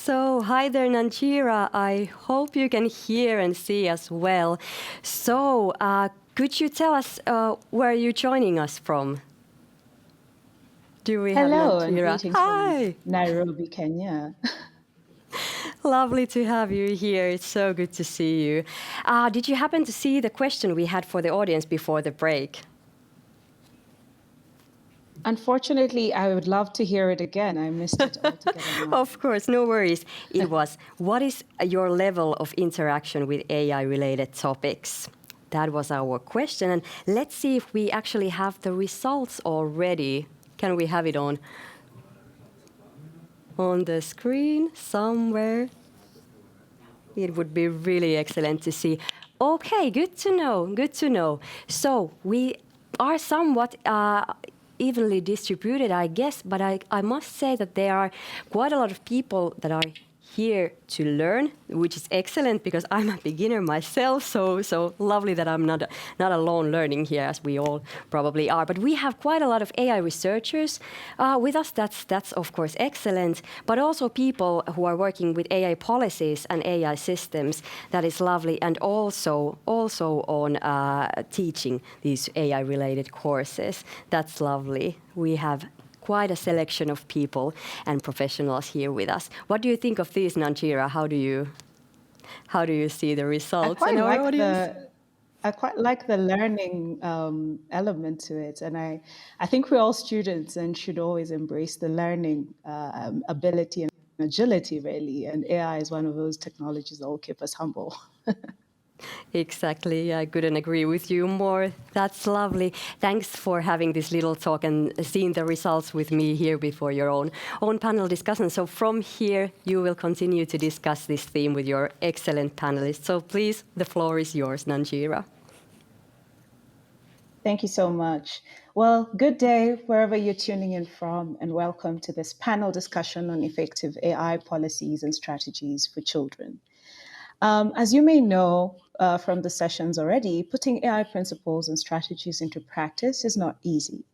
So, hi there, Nanjira. I hope you can hear and see us well. So, could you tell us where you're joining us from? Do we have Hello and Nanjira? greetings Hi! from Nairobi, Kenya. Lovely to have you here. It's so good to see you. Did you happen to see the question we had for the audience before the break? Unfortunately, I would love to hear it again. I missed it altogether now. Of course, no worries. It was, what is your level of interaction with AI-related topics? That was our question. And let's see if we actually have the results already. Can we have it on the screen somewhere? It would be really excellent to see. Okay, good to know, good to know. So we are somewhat evenly distributed, I guess, but I must say that there are quite a lot of people that are here to learn, which is excellent because I'm a beginner myself, so lovely that I'm not alone learning here, as we all probably are. But we have quite a lot of AI researchers with us. That's of course excellent, but also people who are working with AI policies and AI systems. That is lovely, and also on teaching these AI-related courses. That's lovely. We have quite a selection of people and professionals here with us. What do you think of these, Nanjira? How do you see the results in our audience? I quite like the learning element to it, and I think we're all students and should always embrace the learning ability and agility, really. And AI is one of those technologies that will keep us humble. Exactly, I couldn't agree with you more. That's lovely. Thanks for having this little talk and seeing the results with me here before your own panel discussion. So from here, you will continue to discuss this theme with your excellent panelists. So please, the floor is yours, Nanjira. Thank you so much. Well, good day wherever you're tuning in from, and welcome to this panel discussion on effective AI policies and strategies for children. As you may know from the sessions already, putting AI principles and strategies into practice is not easy.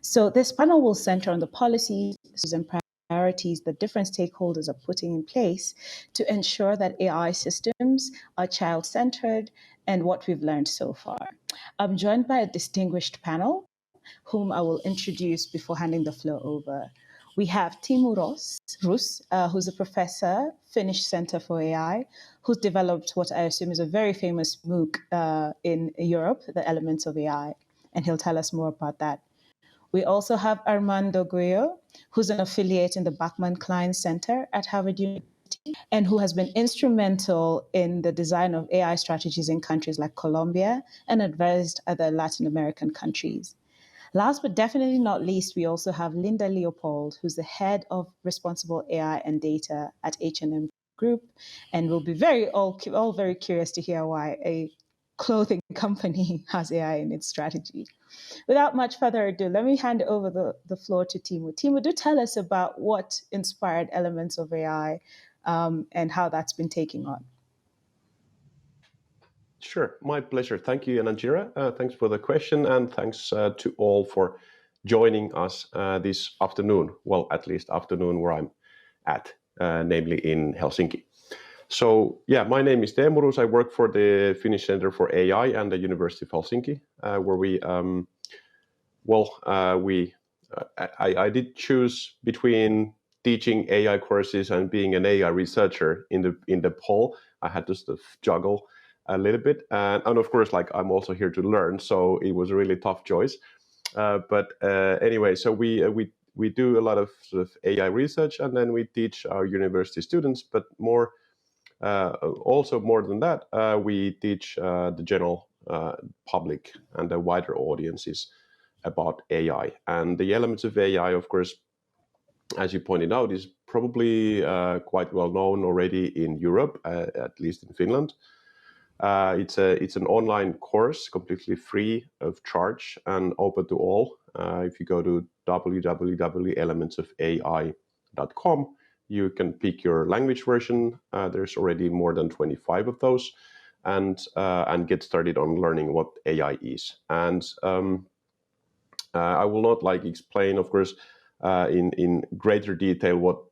So this panel will center on the policies and priorities that different stakeholders are putting in place to ensure that AI systems are child-centered and what we've learned so far. I'm joined by a distinguished panel, whom I will introduce before handing the floor over. We have Teemu Roos, who's a professor, Finnish Center for AI, who's developed what I assume is a very famous MOOC in Europe, the Elements of AI, and he'll tell us more about that. We also have Armando Guillo, who's an affiliate in the Bachman Klein Center at Harvard University, and who has been instrumental in the design of AI strategies in countries like Colombia and advised other Latin American countries. Last but definitely not least, we also have Linda Leopold, who's the head of responsible AI and data at H&M Group, and we'll be all very curious to hear why a clothing company has AI in its strategy. Without much further ado, let me hand over the floor to Teemu. Teemu, do tell us about what inspired Elements of AI and how that's been taking on. Sure, my pleasure. Thank you, Nanjira. Thanks for the question, and thanks to all for joining us this afternoon. Well, at least afternoon where I'm at, namely in Helsinki. So, yeah, my name is Teemu Roos. I work for the Finnish Center for AI and the University of Helsinki, where I did choose between teaching AI courses and being an AI researcher in the poll. I had to sort of juggle a little bit, and of course, like I'm also here to learn, so it was a really tough choice. But anyway, so we do a lot of sort of AI research, and then we teach our university students. But also more than that, we teach the general public and the wider audiences about AI. And the elements of AI, of course, as you pointed out, is probably quite well known already in Europe, at least in Finland. It's an online course, completely free of charge and open to all. If you go to www.elementsofai.com, you can pick your language version. There's already more than 25 of those, and get started on learning what AI is. And I will not explain, of course, in greater detail what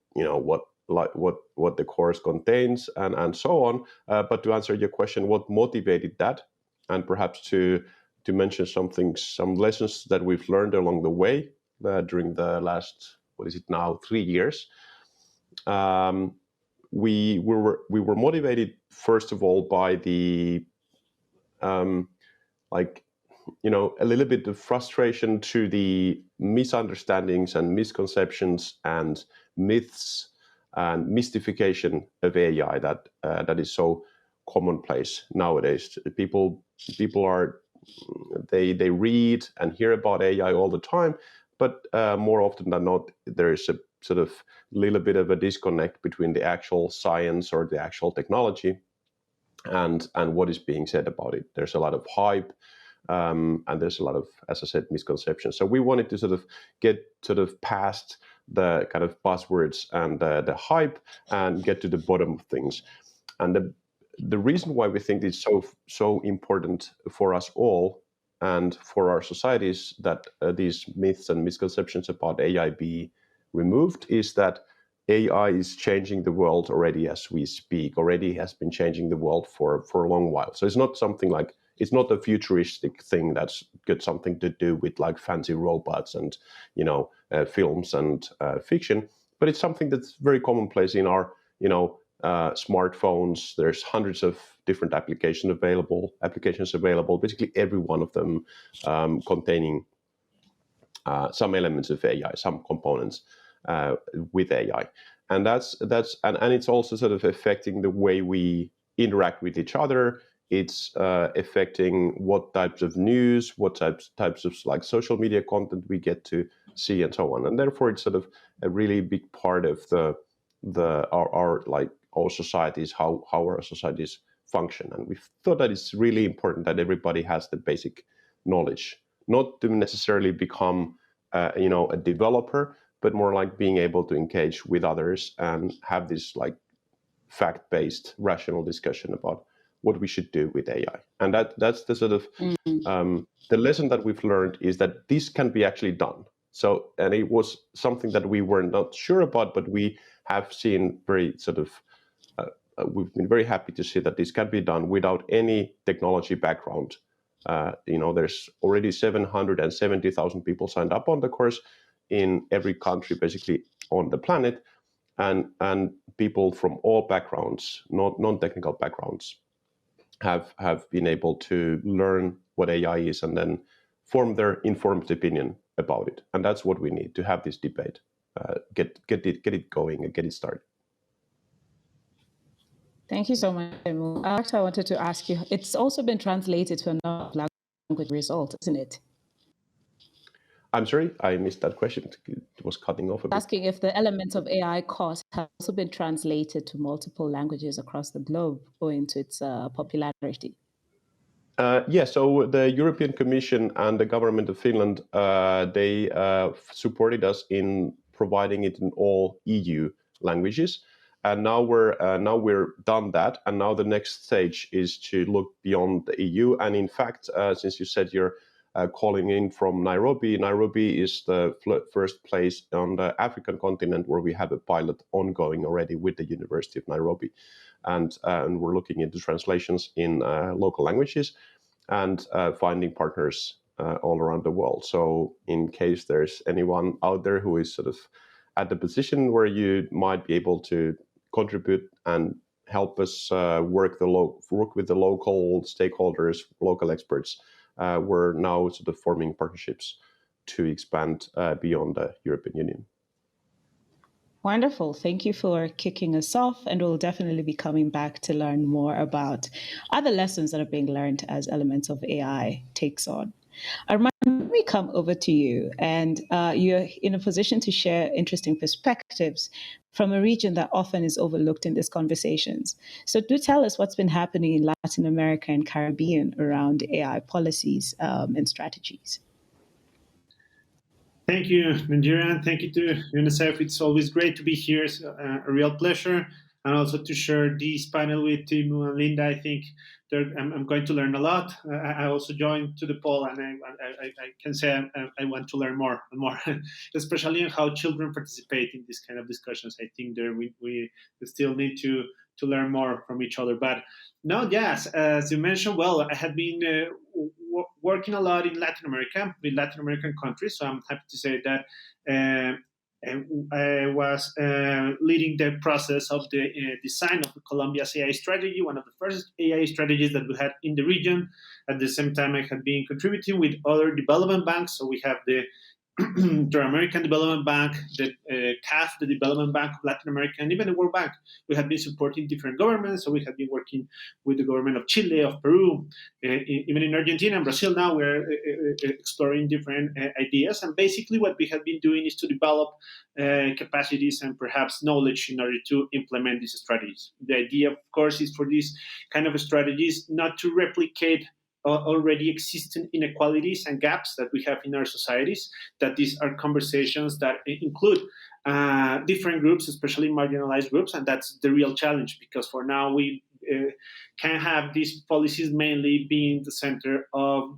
like what the course contains and so on. But to answer your question, what motivated that, and perhaps to mention some lessons that we've learned along the way during the last, 3 years. We were motivated first of all by the a little bit of frustration to the misunderstandings and misconceptions and myths and mystification of AI that is so commonplace nowadays. People are they read and hear about AI all the time, but more often than not, there is a sort of little bit of a disconnect between the actual science or the actual technology and what is being said about it. There's a lot of hype, and there's a lot of, as I said, misconceptions. So we wanted to sort of get past the kind of buzzwords and the hype and get to the bottom of things. And the reason why we think it's so important for us all and for our societies that these myths and misconceptions about AI be removed is that AI is changing the world already as we speak, already has been changing the world for a long while. So it's not something like, it's not a futuristic thing that's got something to do with like fancy robots and, films and fiction, but it's something that's very commonplace in our, smartphones. There's hundreds of different applications available, basically every one of them containing some elements of AI, some components with AI, and that's and it's also sort of affecting the way we interact with each other. It's affecting what types of news, what types of like social media content we get to see, and so on. And therefore, it's sort of a really big part of our societies, how our societies function. And we thought that it's really important that everybody has the basic knowledge, not to necessarily become a developer, but more like being able to engage with others and have this like fact-based, rational discussion about what we should do with AI. And that's the sort of the lesson that we've learned is that this can be actually done. So, and it was something that we were not sure about, but we have seen very sort of, we've been very happy to see that this can be done without any technology background. There's already 770,000 people signed up on the course in every country, basically on the planet, and people from all backgrounds, not non-technical backgrounds, have been able to learn what AI is and then form their informed opinion about it. And that's what we need to have this debate, get it going and get it started. Thank you so much, Teemu. Actually, I wanted to ask you, it's also been translated to another language result, isn't it? I'm sorry, I missed that question. It was cutting off a bit. Asking if the elements of AI course have also been translated to multiple languages across the globe owing to its popularity. Yeah, so the European Commission and the Government of Finland, they supported us in providing it in all EU languages. And now we're done that. And now the next stage is to look beyond the EU. And in fact, since you said you're calling in from Nairobi, Nairobi is the first place on the African continent where we have a pilot ongoing already with the University of Nairobi. And we're looking into translations in local languages and finding partners all around the world. So in case there's anyone out there who is sort of at the position where you might be able to contribute and help us work with the local stakeholders, local experts, we're now sort of forming partnerships to expand beyond the European Union. Wonderful. Thank you for kicking us off. And we'll definitely be coming back to learn more about other lessons that are being learned as Elements of AI takes on. Armand, let me come over to you. And you're in a position to share interesting perspectives from a region that often is overlooked in these conversations. So do tell us what's been happening in Latin America and Caribbean around AI policies and strategies. Thank you, Nanjira, and thank you to UNICEF. It's always great to be here. It's a real pleasure. and also to share this panel with Teemu and Linda. I think I'm going to learn a lot. I also joined to the poll, and I can say I want to learn more and more, especially on how children participate in this kind of discussions. I think there we still need to learn more from each other. But no, yes, as you mentioned, well, I have been working a lot in Latin America with Latin American countries, so I'm happy to say that. And I was leading the process of the design of the Colombia's AI strategy, one of the first AI strategies that we had in the region. At the same time, I had been contributing with other development banks. So we have the Inter-American Development Bank, the CAF, the Development Bank of Latin America, and even the World Bank. We have been supporting different governments. So we have been working with the government of Chile, of Peru, even in Argentina and Brazil. Now we're exploring different ideas. And basically what we have been doing is to develop capacities and perhaps knowledge in order to implement these strategies. The idea, of course, is for these kind of strategies not to replicate already existing inequalities and gaps that we have in our societies, that these are conversations that include different groups, especially marginalized groups, and that's the real challenge, because for now we can have these policies mainly being the center of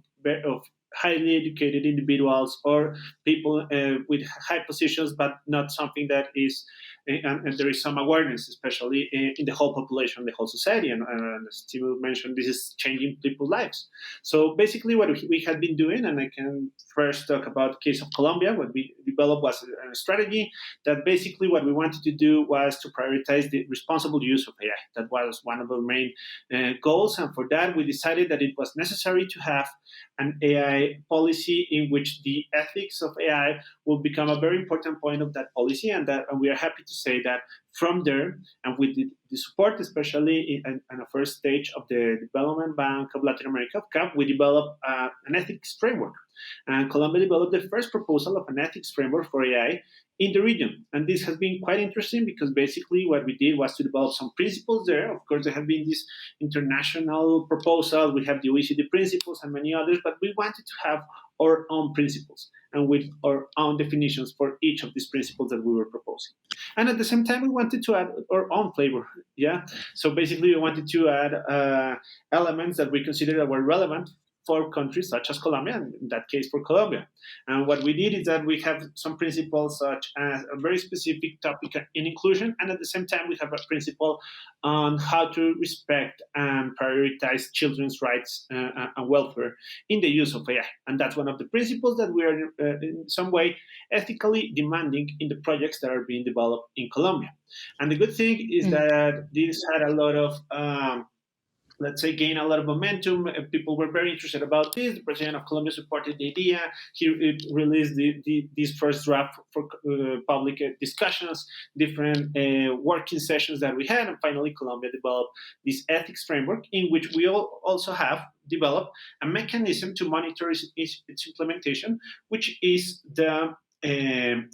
highly educated individuals or people with high positions, but not something that is, and there is some awareness, especially in the whole population, the whole society. And as Teemu mentioned, this is changing people's lives. So basically what we had been doing, and I can first talk about the case of Colombia, what we developed was a strategy that basically what we wanted to do was to prioritize the responsible use of AI. That was one of our main goals. And for that, we decided that it was necessary to have an AI policy in which the ethics of AI will become a very important point of that policy, and we are happy to say that from there, and with the support, especially in the first stage of the Development Bank of Latin America, CAP, we developed an ethics framework. And Colombia developed the first proposal of an ethics framework for AI in the region. And this has been quite interesting because basically what we did was to develop some principles there. Of course, there have been these international proposals. We have the OECD principles and many others, but we wanted to have our own principles and with our own definitions for each of these principles that we were proposing. And at the same time, we wanted to add our own flavor. Yeah. So basically, we wanted to add elements that we considered that were relevant for countries such as Colombia, and in that case for Colombia. And what we did is that we have some principles such as a very specific topic in inclusion, and at the same time we have a principle on how to respect and prioritize children's rights and welfare in the use of AI. And that's one of the principles that we are in some way ethically demanding in the projects that are being developed in Colombia. And the good thing is that this had a lot of let's say, gain a lot of momentum. People were very interested about this. The president of Colombia supported the idea. He released this first draft for public discussions, different working sessions that we had, and finally Colombia developed this ethics framework in which we also have developed a mechanism to monitor its implementation, which is the AI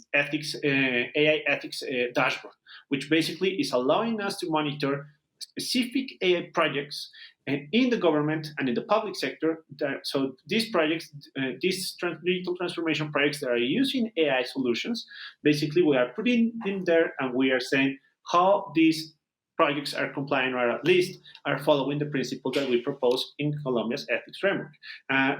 ethics dashboard, which basically is allowing us to monitor specific AI projects in the government and in the public sector. So these projects, these digital transformation projects that are using AI solutions, basically we are putting in there and we are saying how these projects are complying, or at least are following the principles that we propose in Colombia's ethics framework.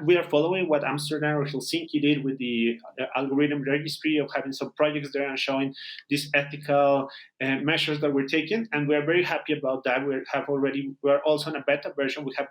We are following what Amsterdam or Helsinki did with the algorithm registry of having some projects there and showing these ethical measures that we're taking, and we are very happy about that. We're also in a beta version. We have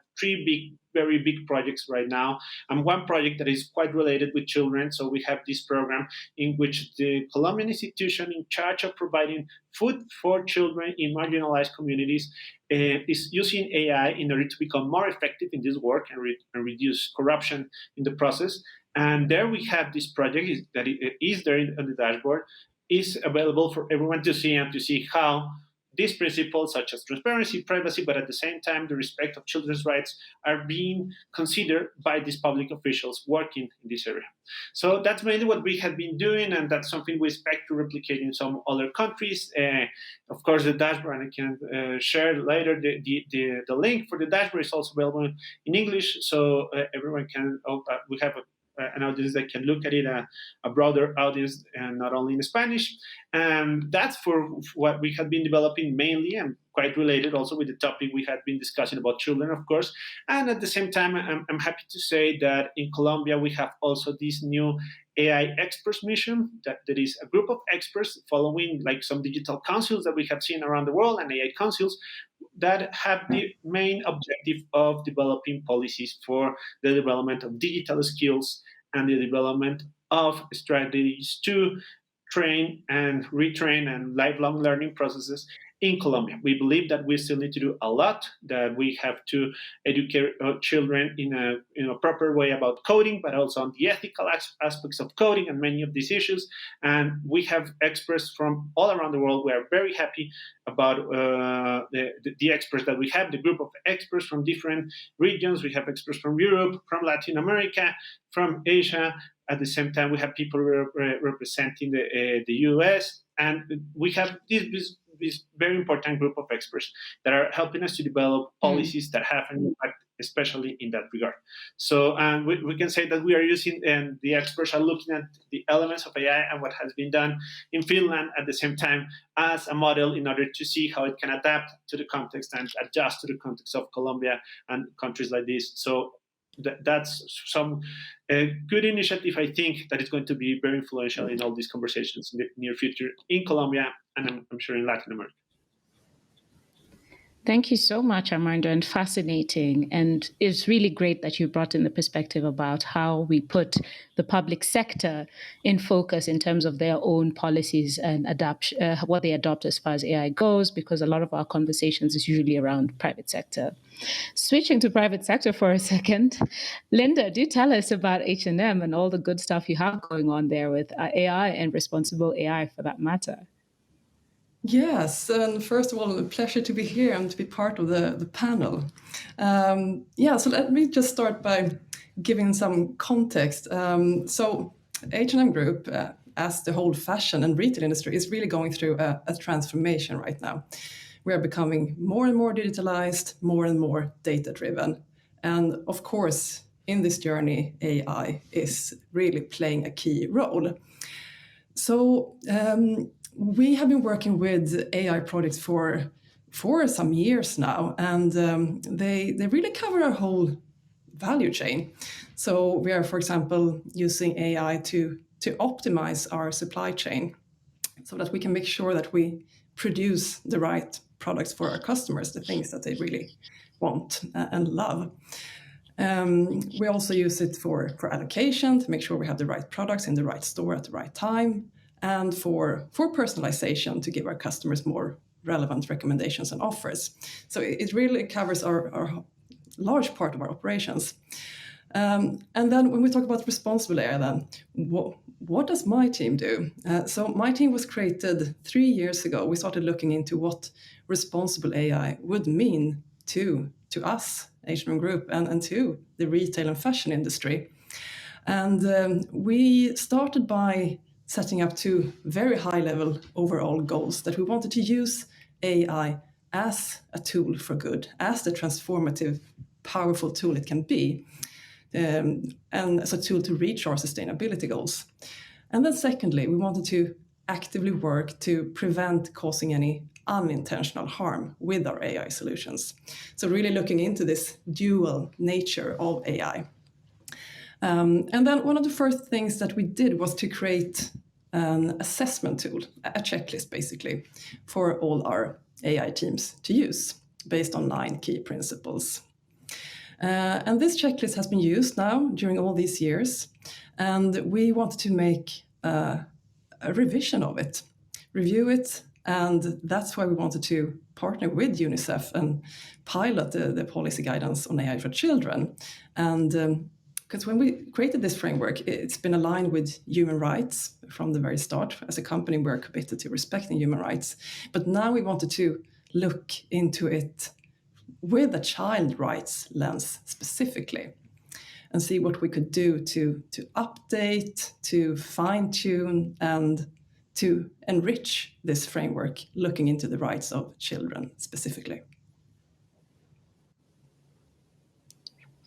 very big projects right now, and one project that is quite related with children. So we have this program in which the Colombian institution in charge of providing food for children in marginalized communities is using AI in order to become more effective in this work and reduce corruption in the process. And there we have this project that is there on the dashboard, is available for everyone to see, and to see how these principles such as transparency, privacy, but at the same time the respect of children's rights are being considered by these public officials working in this area. So that's mainly what we have been doing, and that's something we expect to replicate in some other countries. Of course, the dashboard, and I can share later the link for the dashboard is also available in English, so everyone can. We have an audience that can look at it, a broader audience, and not only in Spanish. And that's for what we have been developing mainly, and quite related also with the topic we had been discussing about children, of course. And at the same time, I'm happy to say that in Colombia, we have also this new AI experts mission, that there is a group of experts following like some digital councils that we have seen around the world, and AI councils that have the main objective of developing policies for the development of digital skills and the development of strategies to train and retrain and lifelong learning processes in Colombia. We believe that we still need to do a lot, that we have to educate children in a proper way about coding, but also on the ethical aspects of coding and many of these issues. And we have experts from all around the world. We are very happy about the experts that we have, the group of experts from different regions. We have experts from Europe, from Latin America, from Asia. At the same time, we have people representing the US, and we have this very important group of experts that are helping us to develop policies that have an impact, especially in that regard. So we can say that we are using, and the experts are looking at the elements of AI and what has been done in Finland at the same time as a model in order to see how it can adapt to the context and adjust to the context of Colombia and countries like this. So that's some good initiative, I think, that is going to be very influential in all these conversations in the near future in Colombia, and I'm sure in Latin America. Thank you so much, Armando, and fascinating. And it's really great that you brought in the perspective about how we put the public sector in focus in terms of their own policies and what they adopt as far as AI goes, because a lot of our conversations is usually around private sector. Switching to private sector for a second, Linda, do tell us about H&M and all the good stuff you have going on there with AI and responsible AI for that matter. Yes, and first of all, a pleasure to be here and to be part of the panel. So let me just start by giving some context. So H&M Group, as the whole fashion and retail industry, is really going through a transformation right now. We are becoming more and more digitalized, more and more data-driven. And of course, in this journey, AI is really playing a key role. So we have been working with AI projects for some years now, and they really cover our whole value chain. So we are, for example, using AI to optimize our supply chain so that we can make sure that we produce the right products for our customers, the things that they really want and love. We also use it for allocation to make sure we have the right products in the right store at the right time, and for personalization to give our customers more relevant recommendations and offers. So it really covers our large part of our operations. And then when we talk about responsible AI, then what does my team do? So my team was created 3 years ago. We started looking into what responsible AI would mean to us, H&M Group, and to the retail and fashion industry. And we started by setting up 2 very high-level overall goals, that we wanted to use AI as a tool for good, as the transformative, powerful tool it can be, and as a tool to reach our sustainability goals. And then secondly, we wanted to actively work to prevent causing any unintentional harm with our AI solutions. So really looking into this dual nature of AI. And then one of the first things that we did was to create an assessment tool, a checklist basically, for all our AI teams to use based on 9 key principles. And this checklist has been used now during all these years, and we wanted to make a revision of it, review it, and that's why we wanted to partner with UNICEF and pilot the policy guidance on AI for children. And because when we created this framework, it's been aligned with human rights from the very start. As a company, we're committed to respecting human rights. But now we wanted to look into it with a child rights lens specifically, and see what we could do to update, to fine-tune, and to enrich this framework, looking into the rights of children specifically.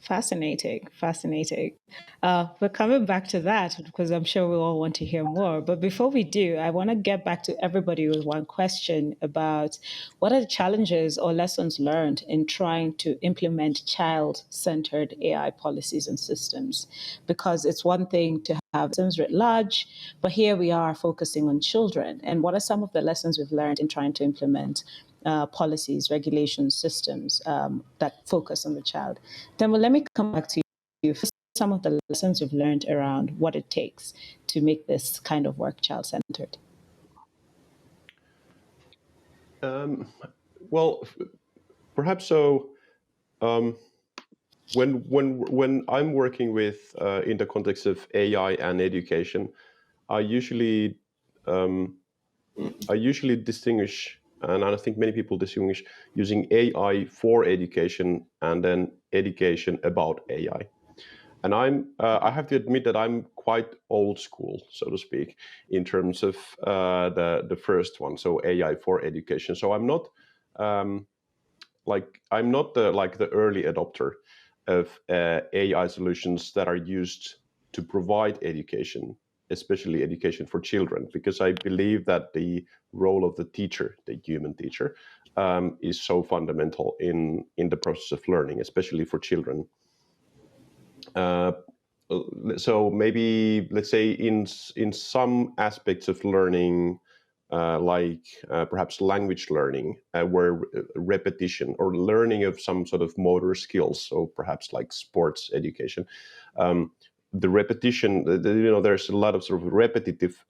Fascinating, fascinating. We're coming back to that because I'm sure we all want to hear more. But before we do, I want to get back to everybody with one question about what are the challenges or lessons learned in trying to implement child-centered AI policies and systems? Because it's one thing to have systems writ large, but here we are focusing on children. And what are some of the lessons we've learned in trying to implement policies, regulations, systems that focus on the child? Teemu, let me come back to you for some of the lessons you've learned around what it takes to make this kind of work child-centered. Well, perhaps so. When I'm working with in the context of AI and education, I usually distinguish, and I think many people distinguish using AI for education and then education about AI. And I have to admit that I'm quite old school, so to speak, in terms of the first one, so AI for education. So I'm not the early adopter of AI solutions that are used to provide education, especially education for children, because I believe that the role of the teacher, the human teacher, is so fundamental in the process of learning, especially for children. So maybe, let's say, in some aspects of learning, perhaps language learning, where repetition or learning of some sort of motor skills, so perhaps like sports education, the repetition, there's a lot of sort of repetitive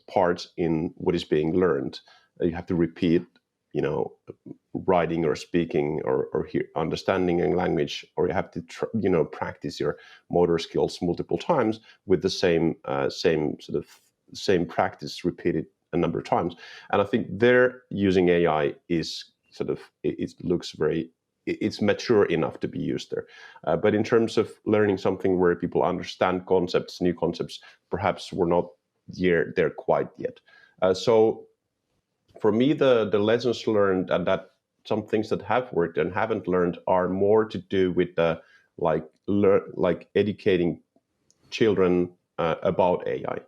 parts in what is being learned. You have to repeat, writing or speaking or understanding a language, or you have to practice your motor skills multiple times with the same practice repeated a number of times. And I think there using AI is it's mature enough to be used there. But in terms of learning something where people understand concepts, new concepts, perhaps we're not there quite yet. So for me, the lessons learned and that some things that have worked and haven't learned are more to do with the educating children about AI.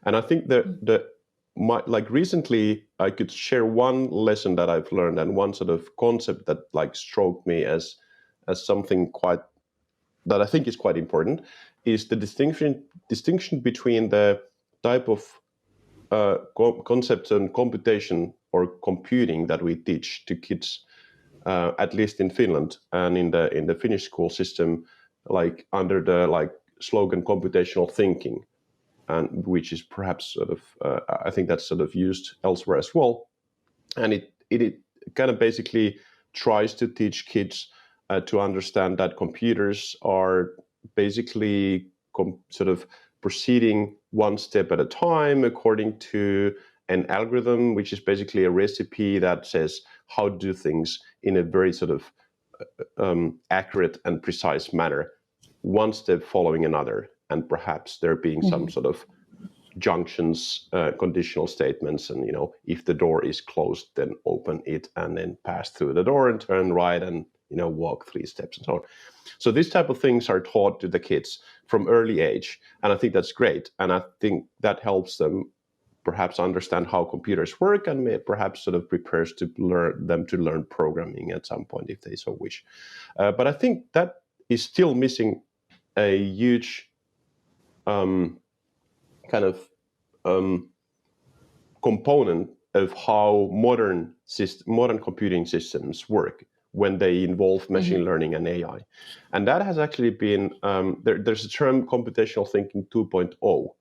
And I think recently I could share one lesson that I've learned and one sort of concept that struck me as something that I think is quite important, is the distinction between the type of concepts and computation or computing that we teach to kids, at least in Finland and in the Finnish school system, under the slogan computational thinking, and which is perhaps I think that's sort of used elsewhere as well. And it kind of basically tries to teach kids to understand that computers are basically sort of proceeding one step at a time according to an algorithm, which is basically a recipe that says how to do things in a very sort of accurate and precise manner, one step following another, and perhaps there being some sort of junctions, conditional statements, and if the door is closed, then open it and then pass through the door and turn right and walk 3 steps and so on. So these type of things are taught to the kids from early age, and I think that's great, and I think that helps them perhaps understand how computers work and perhaps sort of prepares them to learn programming at some point if they so wish. But I think that is still missing a huge kind of component of how modern computing systems work when they involve machine learning and AI. And that has actually been, there's a term computational thinking 2.0.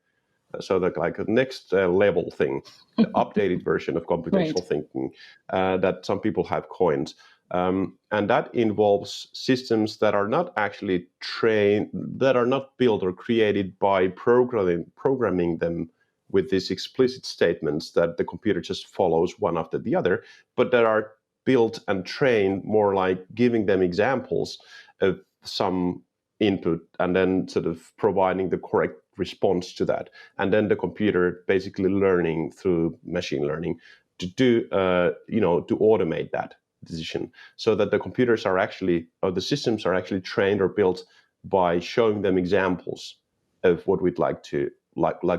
So like a next level thing, the updated version of computational thinking that some people have coined. And that involves systems that are not actually that are not built or created by programming them with these explicit statements that the computer just follows one after the other, but that are built and trained more like giving them examples of some input and then sort of providing the correct response to that. And then the computer basically learning through machine learning to do, to automate that decision, so that the computers are actually, or the systems are actually trained or built by showing them examples of what we'd like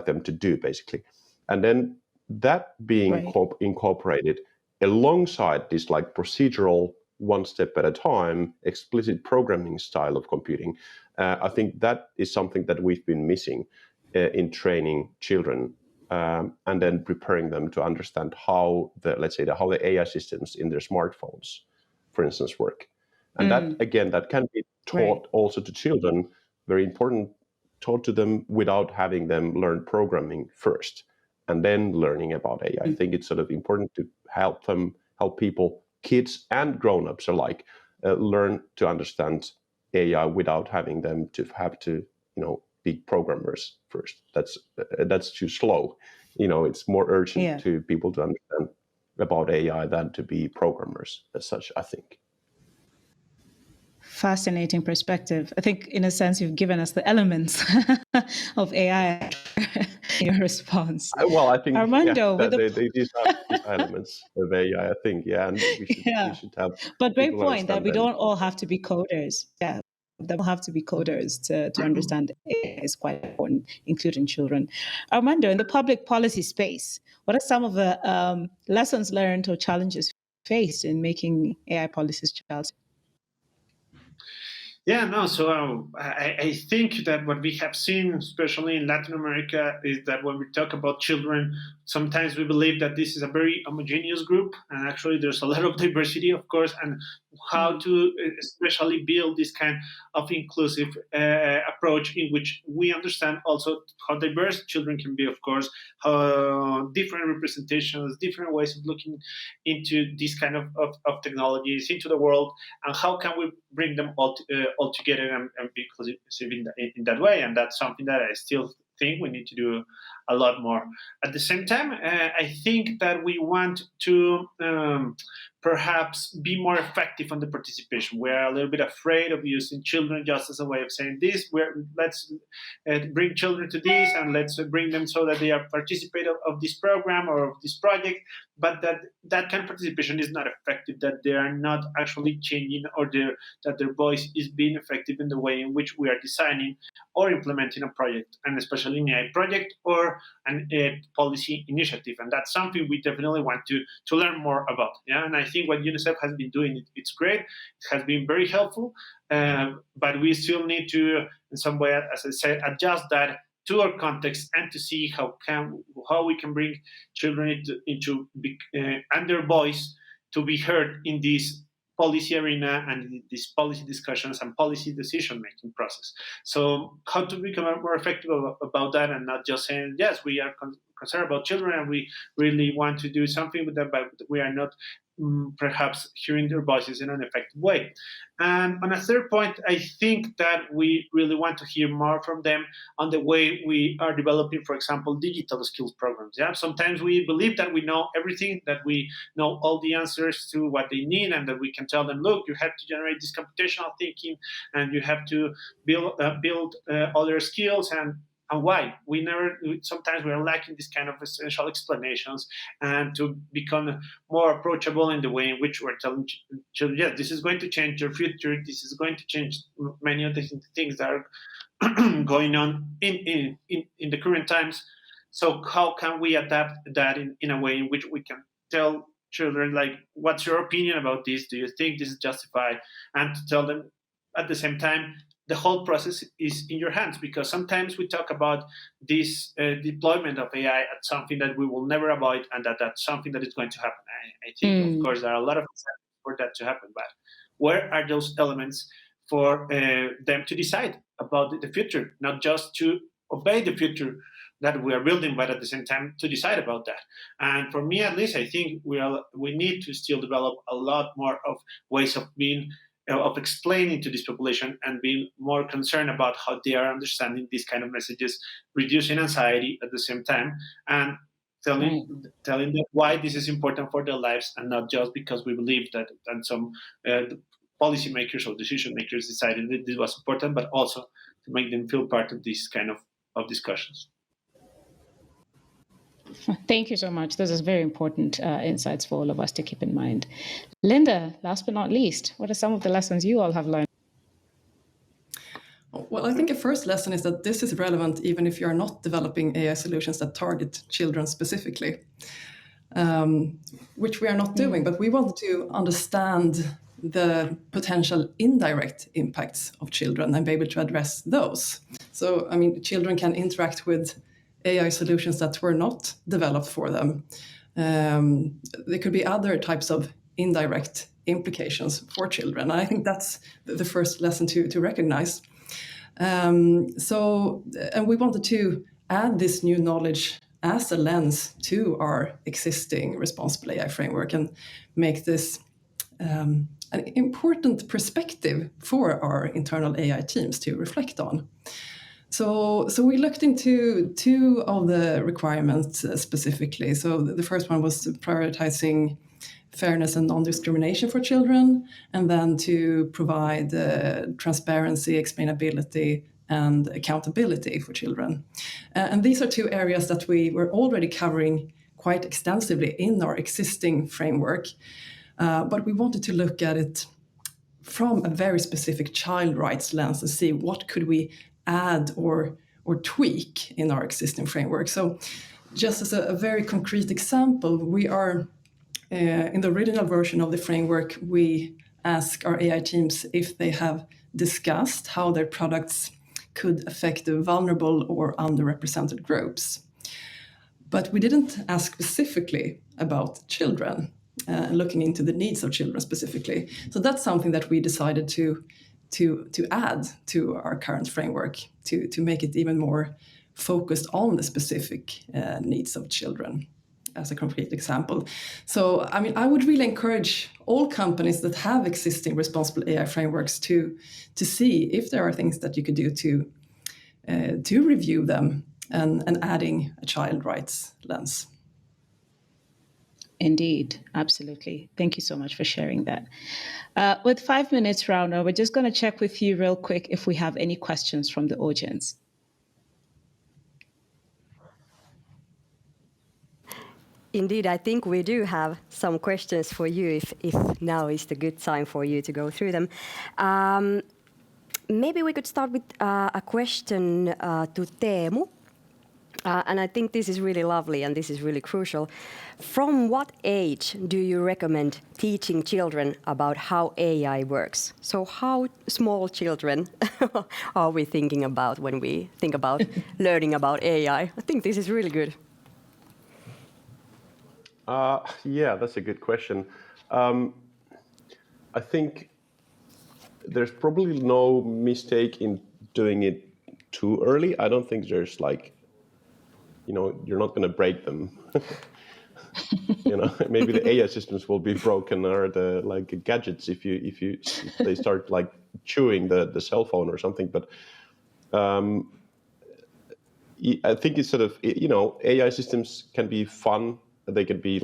them to do, basically. And then that being incorporated alongside this like procedural, one step at a time, explicit programming style of computing, I think that is something that we've been missing in training children, and then preparing them to understand how the AI systems in their smartphones, for instance, work. And that can be taught also to children, very important, taught to them without having them learn programming first and then learning about AI. I think it's sort of important to help people, kids and grown-ups alike, learn to understand AI without having them to have to, be programmers first. That's too slow. It's more urgent to people to understand about AI than to be programmers as such, I think. Fascinating perspective. I think, in a sense, you've given us the elements of AI in your response. Well, I think Armando, these are elements of AI, I think, and we should have. But great point that we don't all have to be coders. Yeah, they don't have to be coders to understand AI is quite important, including children. Armando, in the public policy space, what are some of the lessons learned or challenges faced in making AI policies child-centered? Yeah, no. So I think that what we have seen, especially in Latin America, is that when we talk about children, sometimes we believe that this is a very homogeneous group, and actually there's a lot of diversity, of course, and how to especially build this kind of inclusive approach in which we understand also how diverse children can be, of course, how different representations, different ways of looking into this kind of technologies, into the world, and how can we bring them all together and be inclusive in that way. And that's something that I still think we need to do a lot more. At the same time, I think that we want to perhaps be more effective on the participation. We're a little bit afraid of using children just as a way of saying this. Let's bring children to this and let's bring them so that they are participate of this program or of this project. But that kind of participation is not effective, that they are not actually changing, or that their voice is being effective in the way in which we are designing or implementing a project, and especially an AI project or a policy initiative. And that's something we definitely want to learn more about. Yeah, and I think what UNICEF has been doing, it's great. It has been very helpful, but we still need to, in some way, as I said, adjust that to our context and to see how we can bring children into and their voice to be heard in this policy arena and these policy discussions and policy decision-making process. So how to become more effective about that, and not just saying, yes, we are concerned about children and we really want to do something with them, but we are not perhaps hearing their voices in an effective way. And on a third point, I think that we really want to hear more from them on the way we are developing, for example, digital skills programs. Yeah, sometimes we believe that we know everything, that we know all the answers to what they need, and that we can tell them, look, you have to generate this computational thinking, and you have to build other skills, and why. Sometimes we are lacking this kind of essential explanations, and to become more approachable in the way in which we're telling children, yes, this is going to change your future, this is going to change many of the things that are going on in the current times. So how can we adapt that in a way in which we can tell children, like, what's your opinion about this? Do you think this is justified? And to tell them at the same time, the whole process is in your hands, because sometimes we talk about this deployment of AI as something that we will never avoid, and that's something that is going to happen. I think, of course, there are a lot of incentives for that to happen, but where are those elements for them to decide about the future, not just to obey the future that we are building, but at the same time to decide about that. And for me, at least, I think we need to still develop a lot more of ways of explaining to this population and being more concerned about how they are understanding these kind of messages, reducing anxiety at the same time, and telling them why this is important for their lives, and not just because we believe that and some policymakers or decision makers decided that this was important, but also to make them feel part of this kind of discussions. Thank you so much. Those are very important insights for all of us to keep in mind. Linda, last but not least, what are some of the lessons you all have learned? Well, I think a first lesson is that this is relevant even if you're not developing AI solutions that target children specifically, which we are not doing, but we want to understand the potential indirect impacts of children and be able to address those. So, I mean, children can interact with AI solutions that were not developed for them. There could be other types of indirect implications for children. And I think that's the first lesson to recognize. And we wanted to add this new knowledge as a lens to our existing responsible AI framework and make this an important perspective for our internal AI teams to reflect on. So we looked into two of the requirements specifically. So the first one was prioritizing fairness and non-discrimination for children, and then to provide transparency, explainability, and accountability for children. And these are two areas that we were already covering quite extensively in our existing framework, but we wanted to look at it from a very specific child rights lens and see what could we add or tweak in our existing framework. So just as a very concrete example, we are in the original version of the framework, we ask our AI teams if they have discussed how their products could affect the vulnerable or underrepresented groups. But we didn't ask specifically about children, looking into the needs of children specifically. So that's something that we decided to add to our current framework to make it even more focused on the specific needs of children, as a concrete example. So, I mean, I would really encourage all companies that have existing responsible AI frameworks to see if there are things that you could do to review them and adding a child rights lens. Indeed, absolutely. Thank you so much for sharing that. With 5 minutes, Rauna, we're just going to check with you real quick if we have any questions from the audience. Indeed, I think we do have some questions for you if now is the good time for you to go through them. Maybe we could start with a question to Teemu. And I think this is really lovely and this is really crucial. From what age do you recommend teaching children about how AI works? So how small children are we thinking about when we think about learning about AI? I think this is really good. Yeah, that's a good question. I think there's probably no mistake in doing it too early. I don't think there's you're not going to break them. Maybe the AI systems will be broken or the gadgets if they start chewing the cell phone or something. But I think it's sort of AI systems can be fun. They can be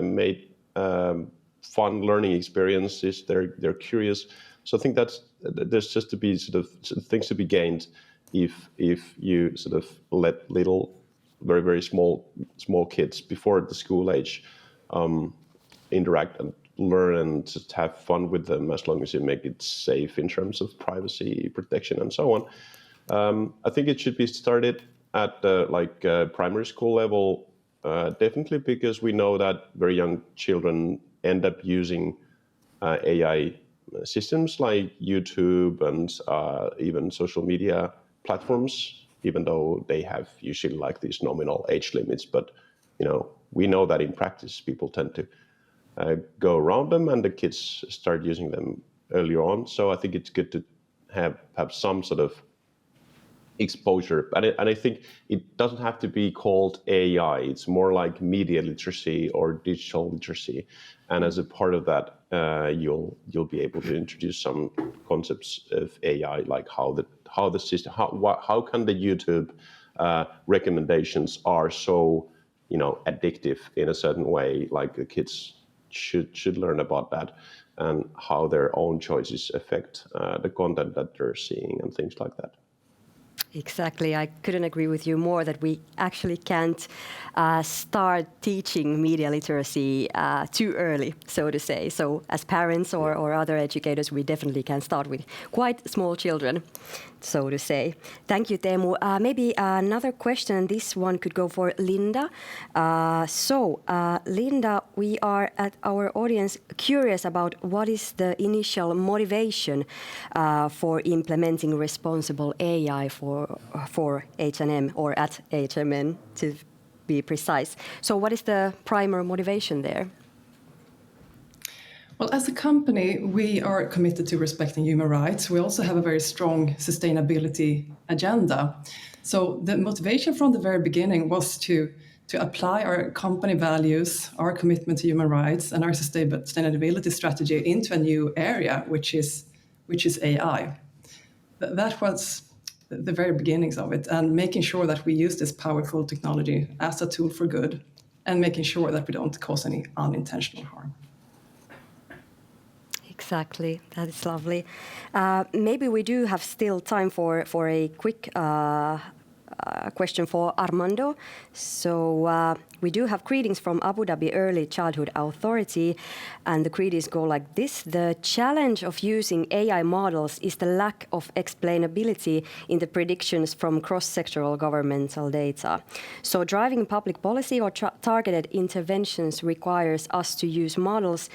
made fun learning experiences. They're curious. So I think there's just to be sort of things to be gained if you sort of let little, very very small kids before the school age interact and learn and just have fun with them, as long as you make it safe in terms of privacy protection and so on. I think it should be started at primary school level. Definitely, because we know that very young children end up using AI systems like YouTube and even social media platforms, even though they have usually these nominal age limits. But we know that in practice, people tend to go around them, and the kids start using them earlier on. So I think it's good to have some sort of exposure, and I think it doesn't have to be called AI. It's more like media literacy or digital literacy, and as a part of that, you'll be able to introduce some concepts of AI, like how the system, how can the YouTube recommendations are so addictive in a certain way. Like the kids should learn about that, and how their own choices affect the content that they're seeing and things like that. Exactly. I couldn't agree with you more that we actually can't start teaching media literacy too early, so to say. So as parents or other educators, we definitely can start with quite small children, so to say. Thank you, Teemu. Maybe another question, this one could go for Linda. Linda, we are at our audience curious about what is the initial motivation for implementing responsible AI for H&M or at HMN to be precise. So what is the primary motivation there? Well, as a company, we are committed to respecting human rights. We also have a very strong sustainability agenda. So the motivation from the very beginning was to apply our company values, our commitment to human rights, and our sustainability strategy into a new area, which is AI. That was the very beginnings of it, and making sure that we use this powerful technology as a tool for good, and making sure that we don't cause any unintentional harm. Exactly, that is lovely. Maybe we do have still time for a quick question for Armando. So we do have greetings from Abu Dhabi Early Childhood Authority, and the greetings go like this. The challenge of using AI models is the lack of explainability in the predictions from cross-sectoral governmental data. So driving public policy or targeted interventions requires us to use models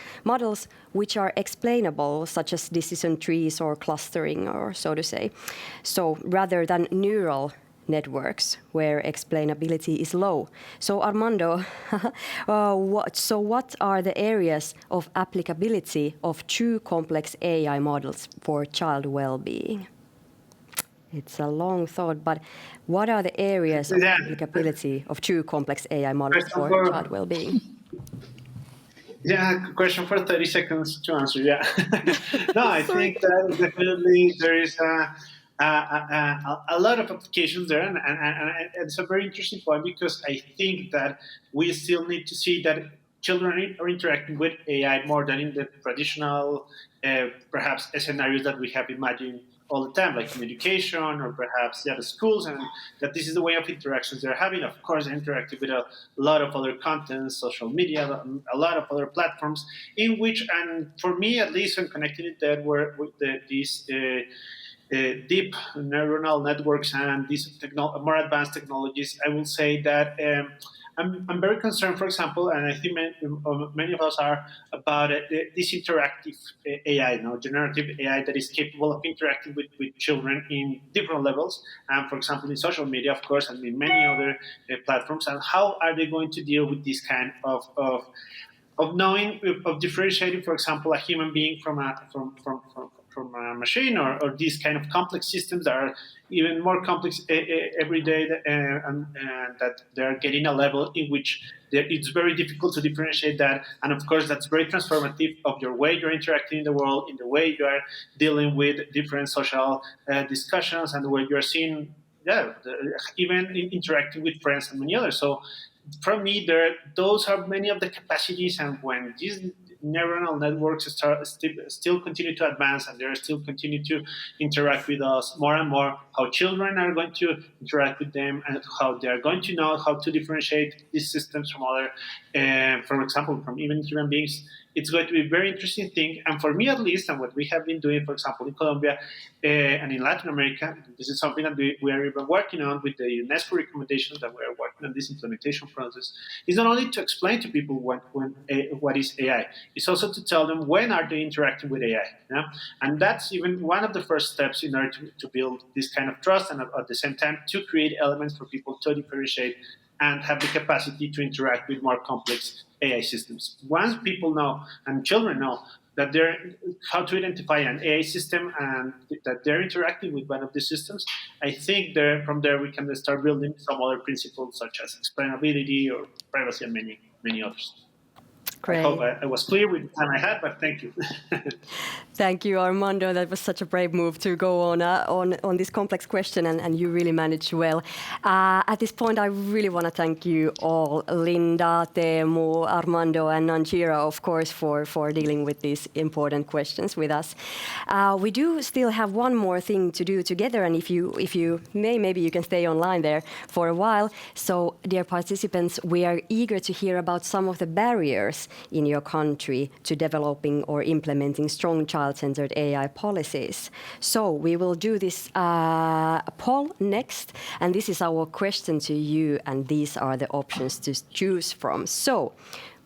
which are explainable, such as decision trees or clustering, or so to say. So rather than neural networks where explainability is low. So Armando, what are the areas of applicability of true complex AI models for child well-being? It's a long thought, but what are the areas of applicability of true complex AI models for child well-being? Yeah, question for 30 seconds to answer. Yeah. No, I think that definitely there is a lot of applications there, and it's a very interesting point because I think that we still need to see that children are interacting with AI more than in the traditional, perhaps, scenarios that we have imagined all the time, like in education or perhaps the schools, and that this is the way of interactions they're having. Of course, they're interacting with a lot of other content, social media, a lot of other platforms, in which, and for me at least, when connecting it that were with these deep neuronal networks and these more advanced technologies, I will say that I'm very concerned, for example, and I think many of us are, about this interactive AI, generative AI that is capable of interacting with children in different levels, and for example, in social media, of course, and in many other platforms, and how are they going to deal with this kind of knowing, of differentiating, for example, a human being from a machine, or these kind of complex systems that are even more complex every day, and that they're getting a level in which it's very difficult to differentiate that. And of course, that's very transformative of your way you're interacting in the world, in the way you are dealing with different social discussions, and the way you're seeing, even interacting with friends and many others. So for me, those are many of the capacities, and when these neuronal networks still continue to advance, and they still continue to interact with us more and more, how children are going to interact with them, and how they are going to know how to differentiate these systems from other, for example, from even human beings. It's going to be a very interesting thing. And for me, at least, and what we have been doing, for example, in Colombia and in Latin America, this is something that we are even working on with the UNESCO recommendations, that we are working on this implementation process, is not only to explain to people what is AI, it's also to tell them when are they interacting with AI. Yeah? And that's even one of the first steps in order to build this kind of trust, and at the same time to create elements for people to differentiate and have the capacity to interact with more complex AI systems. Once people know, and children know, that how to identify an AI system and that they're interacting with one of these systems, I think from there we can start building some other principles, such as explainability or privacy, and many others. I hope Great. I was clear with the time I had, but thank you. Thank you, Armando. That was such a brave move to go on this complex question, and you really managed well. At this point, I really want to thank you all, Linda, Teemu, Armando, and Nanjira, of course, for dealing with these important questions with us. We do still have one more thing to do together, and if you may, maybe you can stay online there for a while. So, dear participants, we are eager to hear about some of the barriers in your country to developing or implementing strong child-centered AI policies. So we will do this poll next, and this is our question to you, and these are the options to choose from. So,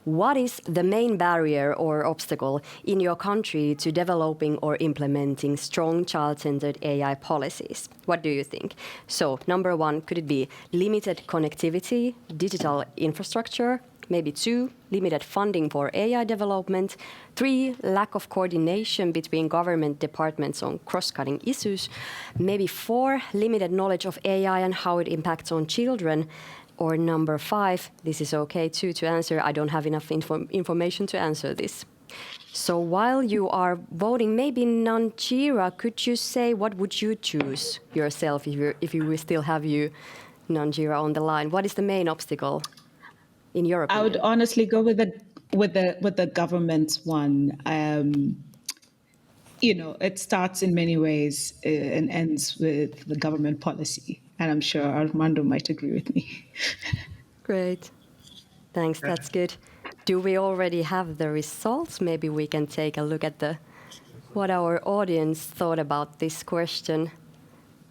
what is the main barrier or obstacle in your country to developing or implementing strong child-centered AI policies? What do you think? So, number one, could it be limited connectivity, digital infrastructure? Maybe 2, limited funding for AI development. 3, lack of coordination between government departments on cross-cutting issues. Maybe 4, limited knowledge of AI and how it impacts on children. Or number 5, this is okay too to answer, I don't have enough information to answer this. So while you are voting, maybe Nanjira, could you say what would you choose yourself if you will still have you, Nanjira, on the line? What is the main obstacle? In your opinion? I would honestly go with the government one. It starts in many ways and ends with the government policy, and I'm sure Armando might agree with me. Great, thanks. That's good. Do we already have the results? Maybe we can take a look at what our audience thought about this question.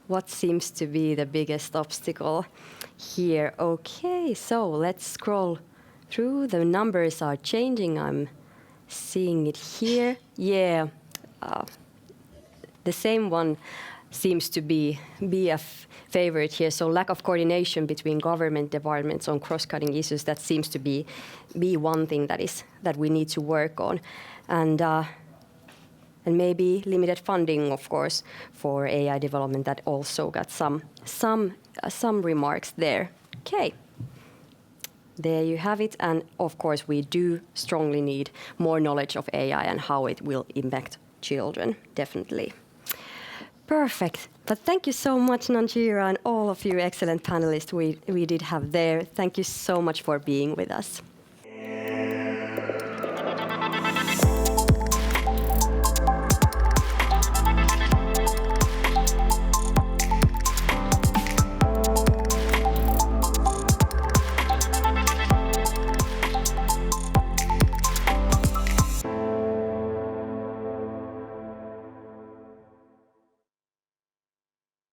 What seems to be the biggest obstacle here? Okay, so let's scroll through. The numbers are changing. I'm seeing it here. Yeah, the same one seems to be a favorite here. So lack of coordination between government departments on cross-cutting issues, that seems to be one thing that we need to work on. And maybe limited funding, of course, for AI development. That also got some remarks there. Okay, there you have it. And of course, we do strongly need more knowledge of AI and how it will impact children, definitely. Perfect. But thank you so much, Nanjira, and all of you excellent panelists we did have there. Thank you so much for being with us.